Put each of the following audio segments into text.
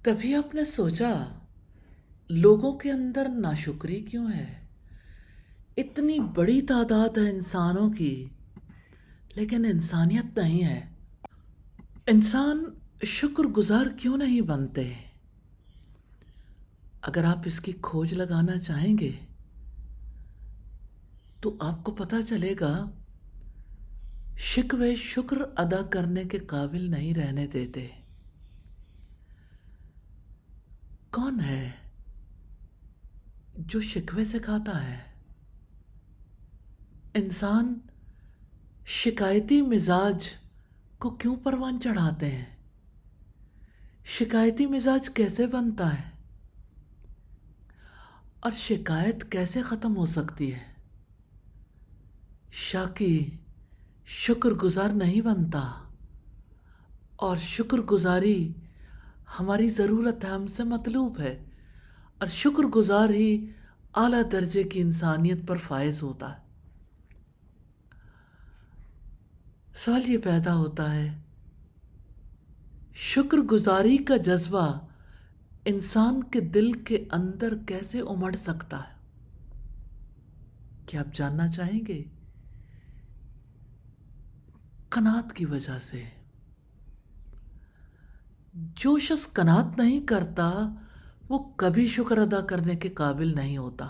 کبھی آپ نے سوچا لوگوں کے اندر ناشکری کیوں ہے؟ اتنی بڑی تعداد ہے انسانوں کی، لیکن انسانیت نہیں ہے۔ انسان شکر گزار کیوں نہیں بنتے؟ اگر آپ اس کی کھوج لگانا چاہیں گے تو آپ کو پتہ چلے گا شکوے شکر ادا کرنے کے قابل نہیں رہنے دیتے۔ کون ہے جو شکوے سے کھاتا ہے؟ انسان شکایتی مزاج کو کیوں پروان چڑھاتے ہیں؟ شکایتی مزاج کیسے بنتا ہے اور شکایت کیسے ختم ہو سکتی ہے؟ شاکی شکر گزار نہیں بنتا، اور شکر گزاری ہماری ضرورت ہے، ہم سے مطلوب ہے، اور شکر گزار ہی اعلیٰ درجے کی انسانیت پر فائز ہوتا ہے۔ سوال یہ پیدا ہوتا ہے، شکر گزاری کا جذبہ انسان کے دل کے اندر کیسے امڑ سکتا ہے؟ کیا آپ جاننا چاہیں گے؟ قناعت کی وجہ سے۔ جو شخص قناعت نہیں کرتا وہ کبھی شکر ادا کرنے کے قابل نہیں ہوتا۔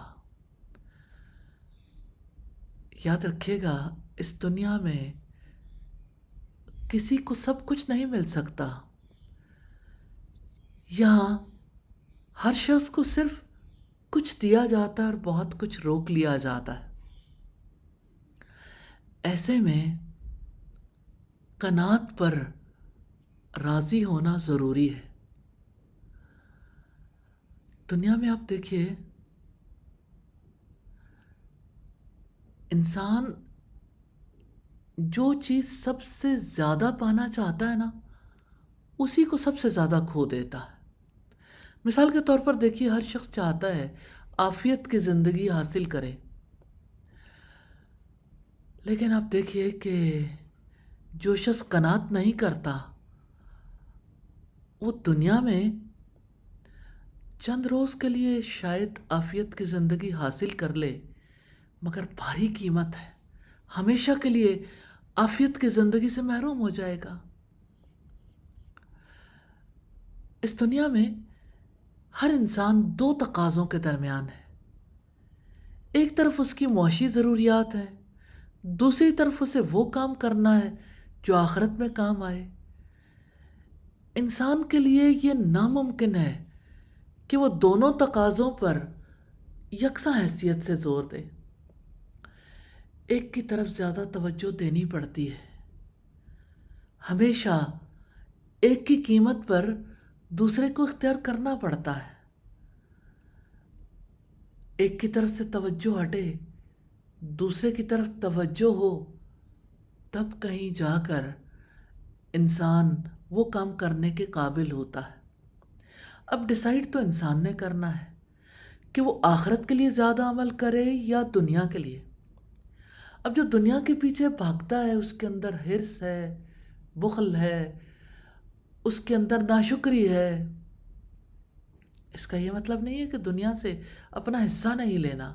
یاد رکھیے گا، اس دنیا میں کسی کو سب کچھ نہیں مل سکتا۔ یہاں ہر شخص کو صرف کچھ دیا جاتا ہے اور بہت کچھ روک لیا جاتا ہے۔ ایسے میں قناعت پر راضی ہونا ضروری ہے۔ دنیا میں آپ دیکھیے، انسان جو چیز سب سے زیادہ پانا چاہتا ہے نا، اسی کو سب سے زیادہ کھو دیتا ہے۔ مثال کے طور پر دیکھیے، ہر شخص چاہتا ہے عافیت کی زندگی حاصل کرے، لیکن آپ دیکھیے کہ جو شخص قناعت نہیں کرتا وہ دنیا میں چند روز کے لیے شاید عافیت کی زندگی حاصل کر لے، مگر بھاری قیمت ہے، ہمیشہ کے لیے عافیت کی زندگی سے محروم ہو جائے گا۔ اس دنیا میں ہر انسان دو تقاضوں کے درمیان ہے۔ ایک طرف اس کی معاشی ضروریات ہیں، دوسری طرف اسے وہ کام کرنا ہے جو آخرت میں کام آئے۔ انسان کے لیے یہ ناممکن ہے کہ وہ دونوں تقاضوں پر یکساں حیثیت سے زور دے۔ ایک کی طرف زیادہ توجہ دینی پڑتی ہے۔ ہمیشہ ایک کی قیمت پر دوسرے کو اختیار کرنا پڑتا ہے۔ ایک کی طرف سے توجہ ہٹے، دوسرے کی طرف توجہ ہو، تب کہیں جا کر انسان وہ کام کرنے کے قابل ہوتا ہے۔ اب ڈیسائیڈ تو انسان نے کرنا ہے کہ وہ آخرت کے لیے زیادہ عمل کرے یا دنیا کے لیے۔ اب جو دنیا کے پیچھے بھاگتا ہے، اس کے اندر حرص ہے، بخل ہے، اس کے اندر ناشکری ہے۔ اس کا یہ مطلب نہیں ہے کہ دنیا سے اپنا حصہ نہیں لینا،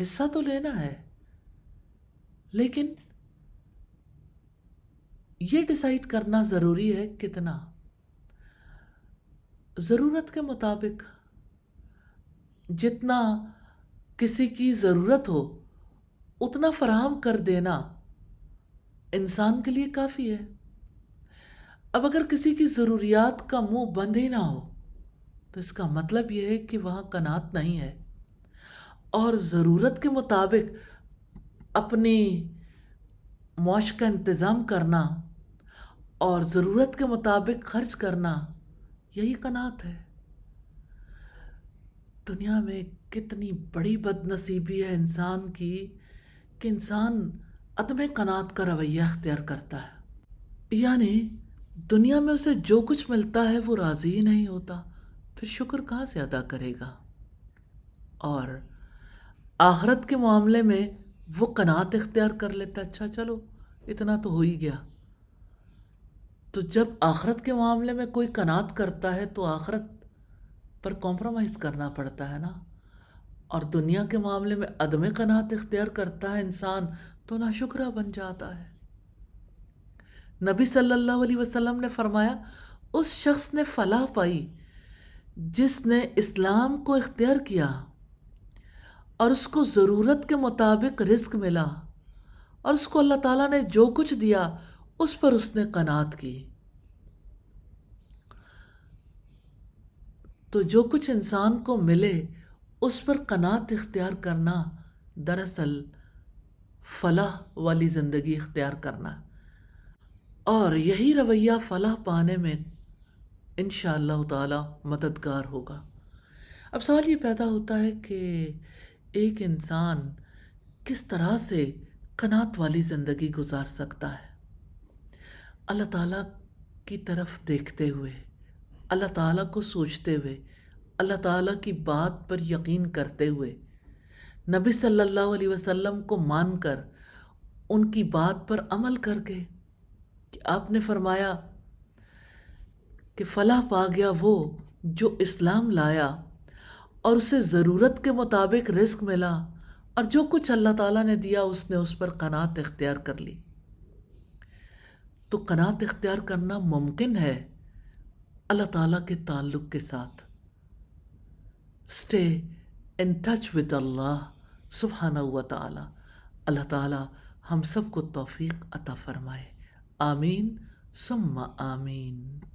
حصہ تو لینا ہے، لیکن یہ ڈیسائیڈ کرنا ضروری ہے کتنا۔ ضرورت کے مطابق جتنا کسی کی ضرورت ہو اتنا فراہم کر دینا انسان کے لیے کافی ہے۔ اب اگر کسی کی ضروریات کا منہ بند ہی نہ ہو تو اس کا مطلب یہ ہے کہ وہاں قناعت نہیں ہے، اور ضرورت کے مطابق اپنی معاش کا انتظام کرنا اور ضرورت کے مطابق خرچ کرنا، یہی قناعت ہے۔ دنیا میں کتنی بڑی بد نصیبی ہے انسان کی کہ انسان عدم قناعت کا رویہ اختیار کرتا ہے، یعنی دنیا میں اسے جو کچھ ملتا ہے وہ راضی ہی نہیں ہوتا، پھر شکر کہاں سے ادا کرے گا؟ اور آخرت کے معاملے میں وہ قناعت اختیار کر لیتا، اچھا چلو اتنا تو ہو ہی گیا، تو جب آخرت کے معاملے میں کوئی قناعت کرتا ہے تو آخرت پر کمپرومائز کرنا پڑتا ہے نا، اور دنیا کے معاملے میں عدم قناعت اختیار کرتا ہے انسان تو ناشکرا بن جاتا ہے۔ نبی صلی اللہ علیہ وسلم نے فرمایا اس شخص نے فلاح پائی جس نے اسلام کو اختیار کیا اور اس کو ضرورت کے مطابق رزق ملا، اور اس کو اللہ تعالیٰ نے جو کچھ دیا اس پر اس نے قناعت کی۔ تو جو کچھ انسان کو ملے اس پر قناعت اختیار کرنا دراصل فلاح والی زندگی اختیار کرنا، اور یہی رویہ فلاح پانے میں انشاءاللہ تعالی مددگار ہوگا۔ اب سوال یہ پیدا ہوتا ہے کہ ایک انسان کس طرح سے قناعت والی زندگی گزار سکتا ہے؟ اللہ تعالیٰ کی طرف دیکھتے ہوئے، اللہ تعالیٰ کو سوچتے ہوئے، اللہ تعالیٰ کی بات پر یقین کرتے ہوئے، نبی صلی اللہ علیہ وسلم کو مان کر ان کی بات پر عمل کر کے، کہ آپ نے فرمایا کہ فلاح پا گیا وہ جو اسلام لایا اور اسے ضرورت کے مطابق رزق ملا، اور جو کچھ اللہ تعالیٰ نے دیا اس نے اس پر قناعت اختیار کر لی۔ تو قناعت اختیار کرنا ممکن ہے اللہ تعالیٰ کے تعلق کے ساتھ۔ اسٹے ان ٹچ ود اللہ سبحانہ و تعالی۔ اللہ تعالیٰ ہم سب کو توفیق عطا فرمائے، آمین ثم آمین۔